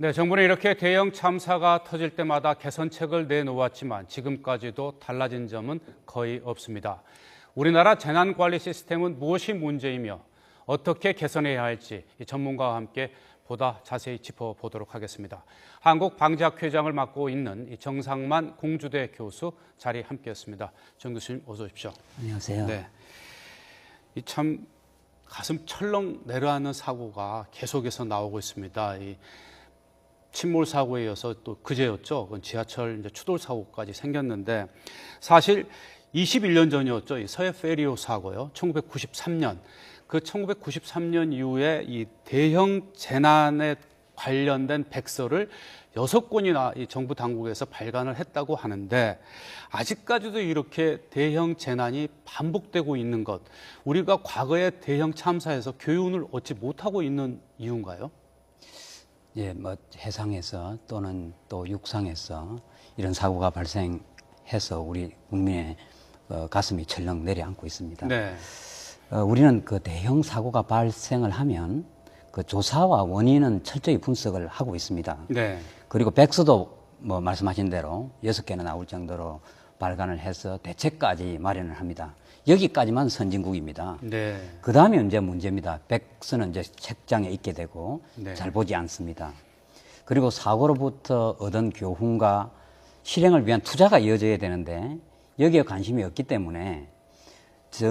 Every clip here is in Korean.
네, 정부는 이렇게 대형 참사가 터질 때마다 개선책을 내놓았지만 지금까지도 달라진 점은 거의 없습니다. 우리나라 재난관리 시스템은 무엇이 문제이며 어떻게 개선해야 할지 전문가와 함께 보다 자세히 짚어보도록 하겠습니다. 한국방재학회장을 맡고 있는 정상만 공주대 교수 자리 함께했습니다. 정 교수님 어서 오십시오. 안녕하세요. 네, 참 가슴 철렁 내려앉는 사고가 계속해서 나오고 있습니다. 침몰 사고에 이어서 또 그제였죠. 지하철 추돌 사고까지 생겼는데 사실 21년 전이었죠. 이 서해 페리오 사고요. 1993년. 그 1993년 이후에 이 대형 재난에 관련된 백서를 6건이나 이 정부 당국에서 발간을 했다고 하는데 아직까지도 이렇게 대형 재난이 반복되고 있는 것, 우리가 과거의 대형 참사에서 교훈을 얻지 못하고 있는 이유인가요? 예, 해상에서 또는 또 육상에서 이런 사고가 발생해서 우리 국민의 가슴이 철렁 내려앉고 있습니다. 네. 우리는 그 대형 사고가 발생을 하면 그 조사와 원인은 철저히 분석을 하고 있습니다. 네. 그리고 백서도 말씀하신 대로 6개나 나올 정도로 발간을 해서 대책까지 마련을 합니다. 여기까지만 선진국입니다. 네. 그 다음에 이제 문제입니다. 백서는 이제 책장에 있게 되고 네. 잘 보지 않습니다. 그리고 사고로부터 얻은 교훈과 실행을 위한 투자가 이어져야 되는데 여기에 관심이 없기 때문에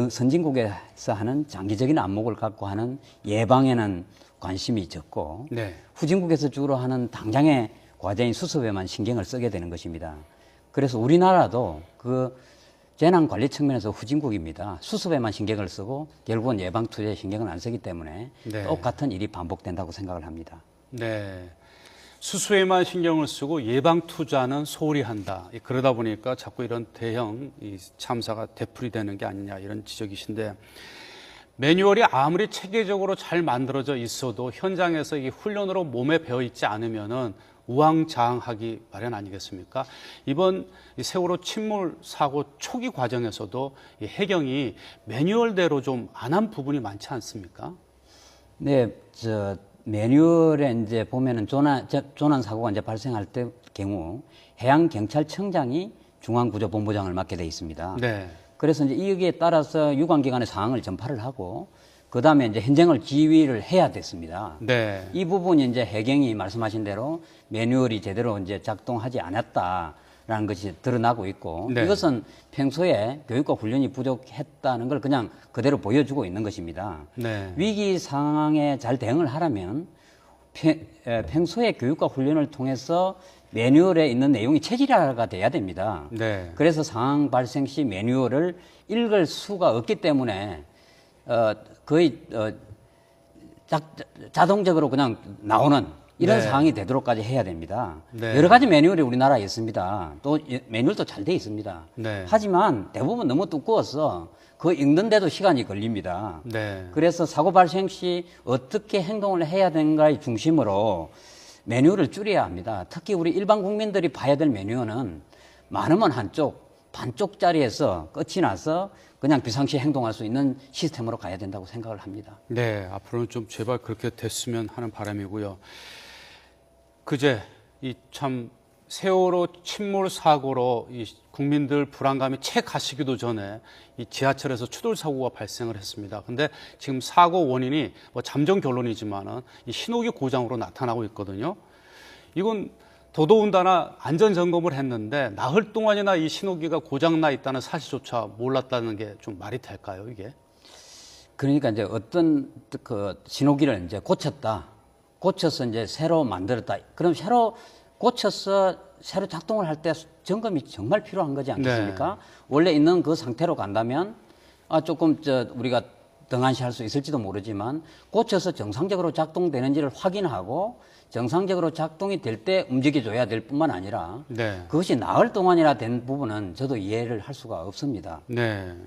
선진국에서 하는 장기적인 안목을 갖고 하는 예방에는 관심이 적고 네. 후진국에서 주로 하는 당장의 과제인 수습에만 신경을 쓰게 되는 것입니다. 그래서 우리나라도 그 재난관리 측면에서 후진국입니다. 수습에만 신경을 쓰고 결국은 예방 투자에 신경을 안 쓰기 때문에 네. 똑같은 일이 반복된다고 생각을 합니다. 네. 수수에만 신경을 쓰고 예방 투자는 소홀히 한다. 그러다 보니까 자꾸 이런 대형 참사가 되풀이되는 게 아니냐 이런 지적이신데 매뉴얼이 아무리 체계적으로 잘 만들어져 있어도 현장에서 이 훈련으로 몸에 배어 있지 않으면은 우왕좌왕하기 마련 아니겠습니까? 이번 세월호 침몰 사고 초기 과정에서도 이 해경이 매뉴얼대로 좀 안 한 부분이 많지 않습니까? 네, 매뉴얼에 이제 보면은 조난 사고가 이제 발생할 때 경우 해양경찰청장이 중앙구조본부장을 맡게 돼 있습니다. 네. 그래서 이제 여기에 따라서 유관기관의 사항을 전파를 하고 그 다음에 이제 현장을 지휘를 해야 됐습니다. 네. 이 부분이 이제 해경이 말씀하신 대로 매뉴얼이 제대로 이제 작동하지 않았다라는 것이 드러나고 있고 네. 이것은 평소에 교육과 훈련이 부족했다는 걸 그냥 그대로 보여주고 있는 것입니다. 네. 위기 상황에 잘 대응을 하려면 평소에 교육과 훈련을 통해서 매뉴얼에 있는 내용이 체질화가 돼야 됩니다. 네. 그래서 상황 발생 시 매뉴얼을 읽을 수가 없기 때문에 거의 자동적으로 그냥 나오는 이런 네. 상황이 되도록까지 해야 됩니다. 네. 여러 가지 매뉴얼이 우리나라에 있습니다. 또 매뉴얼도 잘 돼 있습니다. 네. 하지만 대부분 너무 두꺼워서 그거 읽는데도 시간이 걸립니다. 네. 그래서 사고 발생 시 어떻게 행동을 해야 되는가의 중심으로 매뉴얼을 줄여야 합니다. 특히 우리 일반 국민들이 봐야 될 매뉴얼은 많으면 한쪽, 반쪽짜리에서 끝이 나서 그냥 비상시 행동할 수 있는 시스템으로 가야 된다고 생각을 합니다. 네, 앞으로는 좀 제발 그렇게 됐으면 하는 바람이고요. 그제 이 참 세월호 침몰 사고로 이 국민들 불안감이 채 가시기도 전에 이 지하철에서 추돌 사고가 발생을 했습니다. 근데 지금 사고 원인이 잠정 결론이지만은 이 신호기 고장으로 나타나고 있거든요. 이건 더더군다나 안전 점검을 했는데 나흘 동안이나 이 신호기가 고장나 있다는 사실조차 몰랐다는 게 좀 말이 될까요, 이게? 그러니까 이제 어떤 그 신호기를 이제 고쳐서 이제 새로 만들었다. 그럼 새로 고쳐서 새로 작동을 할 때 점검이 정말 필요한 거지 않겠습니까? 네. 원래 있는 그 상태로 간다면 조금 우리가 등한시할 수 있을지도 모르지만 고쳐서 정상적으로 작동되는지를 확인하고 정상적으로 작동이 될 때 움직여줘야 될 뿐만 아니라 네. 그것이 나흘 동안이나 된 부분은 저도 이해를 할 수가 없습니다. 네.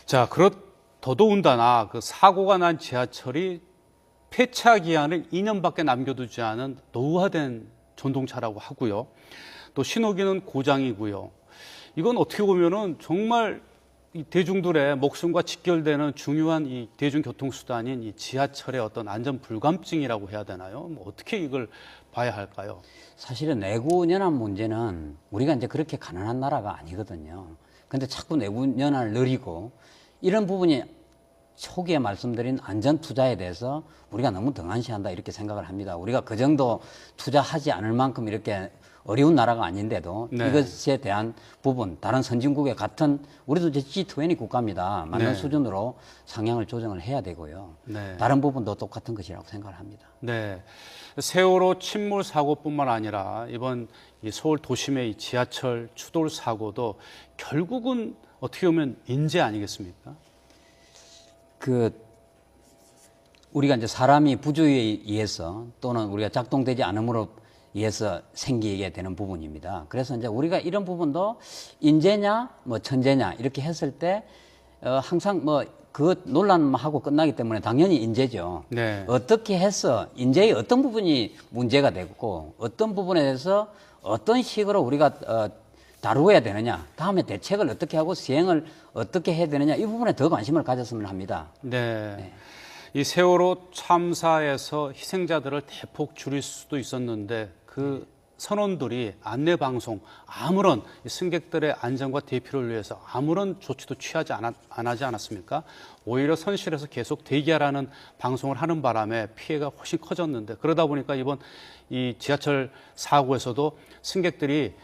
자, 더더군다나 그 사고가 난 지하철이 폐차 기한을 2년밖에 남겨두지 않은 노후화된 전동차라고 하고요. 또 신호기는 고장이고요. 이건 어떻게 보면은 정말 이 대중들의 목숨과 직결되는 중요한 이 대중교통수단인 이 지하철의 어떤 안전 불감증이라고 해야 되나요? 뭐 어떻게 이걸 봐야 할까요? 사실은 내구 연한 문제는 우리가 이제 그렇게 가난한 나라가 아니거든요. 근데 자꾸 내구 연한을 늘리고 이런 부분이 초기에 말씀드린 안전 투자에 대해서 우리가 너무 등한시한다 이렇게 생각을 합니다. 우리가 그 정도 투자하지 않을 만큼 이렇게 어려운 나라가 아닌데도 네. 이것에 대한 부분, 다른 선진국의 같은 우리도 이제 G20 국가입니다. 맞는 네. 수준으로 상향을 조정을 해야 되고요. 네. 다른 부분도 똑같은 것이라고 생각을 합니다. 네. 세월호 침몰 사고뿐만 아니라 이번 이 서울 도심의 이 지하철 추돌 사고도 결국은 어떻게 보면 인재 아니겠습니까? 우리가 이제 사람이 부주의에 의해서 또는 우리가 작동되지 않음으로 의해서 생기게 되는 부분입니다. 그래서 이제 우리가 이런 부분도 인재냐, 뭐 천재냐 이렇게 했을 때 항상 뭐 그 논란하고 끝나기 때문에 당연히 인재죠. 네. 어떻게 해서 인재의 어떤 부분이 문제가 되고 어떤 부분에 대해서 어떤 식으로 우리가 다루어야 되느냐, 다음에 대책을 어떻게 하고 시행을 어떻게 해야 되느냐 이 부분에 더 관심을 가졌으면 합니다. 네. 이 세월호 참사에서 희생자들을 대폭 줄일 수도 있었는데 그 선원들이 안내 방송 아무런 승객들의 안전과 대피를 위해서 아무런 조치도 취하지 안 하지 않았습니까? 오히려 선실에서 계속 대기하라는 방송을 하는 바람에 피해가 훨씬 커졌는데 그러다 보니까 이번 이 지하철 사고에서도 승객들이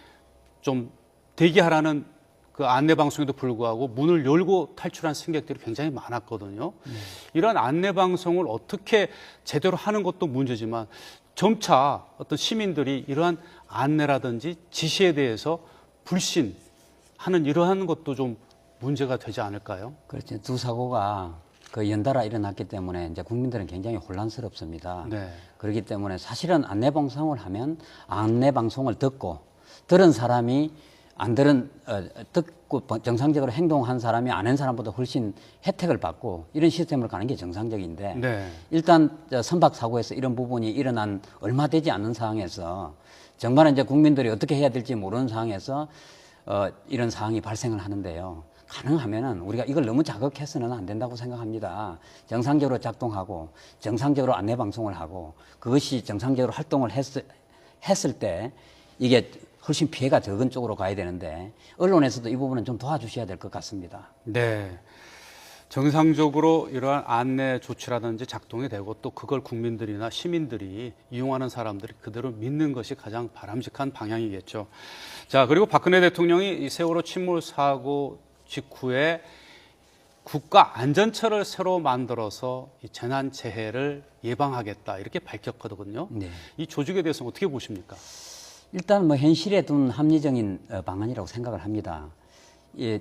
좀 대기하라는 그 안내 방송에도 불구하고 문을 열고 탈출한 승객들이 굉장히 많았거든요. 이런 안내 방송을 어떻게 제대로 하는 것도 문제지만 점차 어떤 시민들이 이러한 안내라든지 지시에 대해서 불신하는 이러한 것도 좀 문제가 되지 않을까요? 그렇죠. 두 사고가 연달아 일어났기 때문에 이제 국민들은 굉장히 혼란스럽습니다. 네. 그렇기 때문에 사실은 안내 방송을 하면 안내 방송을 듣고 들은 사람이 안 들은 듣고 정상적으로 행동한 사람이 안 한 사람보다 훨씬 혜택을 받고 이런 시스템을 가는 게 정상적인데 네. 일단 선박 사고에서 이런 부분이 일어난 얼마 되지 않는 상황에서 정말 이제 국민들이 어떻게 해야 될지 모르는 상황에서 이런 상황이 발생을 하는데요. 가능하면은 우리가 이걸 너무 자극해서는 안 된다고 생각합니다. 정상적으로 작동하고 정상적으로 안내 방송을 하고 그것이 정상적으로 활동을 했을 때 이게 훨씬 피해가 적은 쪽으로 가야 되는데 언론에서도 이 부분은 좀 도와주셔야 될 것 같습니다. 네. 정상적으로 이러한 안내 조치라든지 작동이 되고 또 그걸 국민들이나 시민들이 이용하는 사람들이 그대로 믿는 것이 가장 바람직한 방향이겠죠. 자, 그리고 박근혜 대통령이 이 세월호 침몰 사고 직후에 국가안전처를 새로 만들어서 이 재난재해를 예방하겠다 이렇게 밝혔거든요. 네. 이 조직에 대해서 어떻게 보십니까? 일단 뭐 현실에 둔 합리적인 방안이라고 생각을 합니다.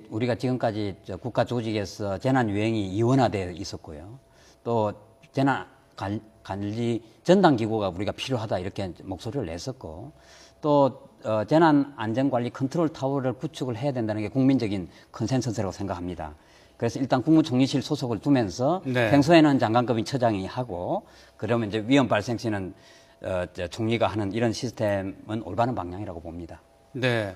우리가 지금까지 국가 조직에서 재난 유행이 이원화되어 있었고요. 또 재난 관리 전담 기구가 우리가 필요하다 이렇게 목소리를 냈었고 또 재난 안전 관리 컨트롤 타워를 구축을 해야 된다는 게 국민적인 컨센서스라고 생각합니다. 그래서 일단 국무총리실 소속을 두면서 네. 평소에는 장관급인 처장이 하고 그러면 이제 위험 발생 시는 총리가 하는 이런 시스템은 올바른 방향이라고 봅니다. 네.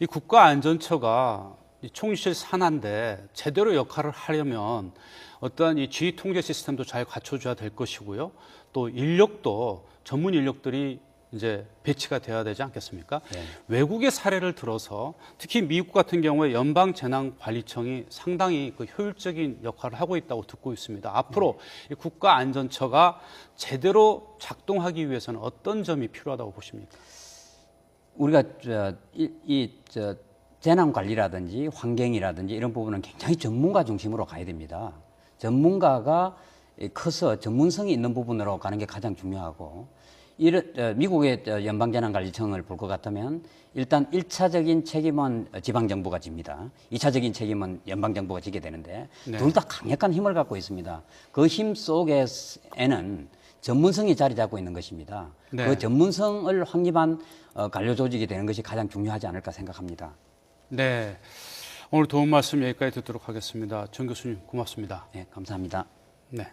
이 국가안전처가 이 총리실 산하인데 제대로 역할을 하려면 어떠한 이 지휘 통제 시스템도 잘 갖춰줘야 될 것이고요. 또 인력도 전문 인력들이 이제 배치가 돼야 되지 않겠습니까? 네. 외국의 사례를 들어서 특히 미국 같은 경우에 연방재난관리청이 상당히 그 효율적인 역할을 하고 있다고 듣고 있습니다. 앞으로 이 국가안전처가 제대로 작동하기 위해서는 어떤 점이 필요하다고 보십니까? 우리가 재난 관리라든지 환경이라든지 이런 부분은 굉장히 전문가 중심으로 가야 됩니다. 전문가가 커서 전문성이 있는 부분으로 가는 게 가장 중요하고 미국의 연방재난관리청을 볼 것 같으면 일단 1차적인 책임은 지방정부가 집니다. 2차적인 책임은 연방정부가 지게 되는데 네. 둘 다 강력한 힘을 갖고 있습니다. 그 힘 속에는 전문성이 자리 잡고 있는 것입니다. 네. 그 전문성을 확립한 관료 조직이 되는 것이 가장 중요하지 않을까 생각합니다. 네. 오늘 도움 말씀 여기까지 듣도록 하겠습니다. 정 교수님 고맙습니다. 네, 감사합니다. 네.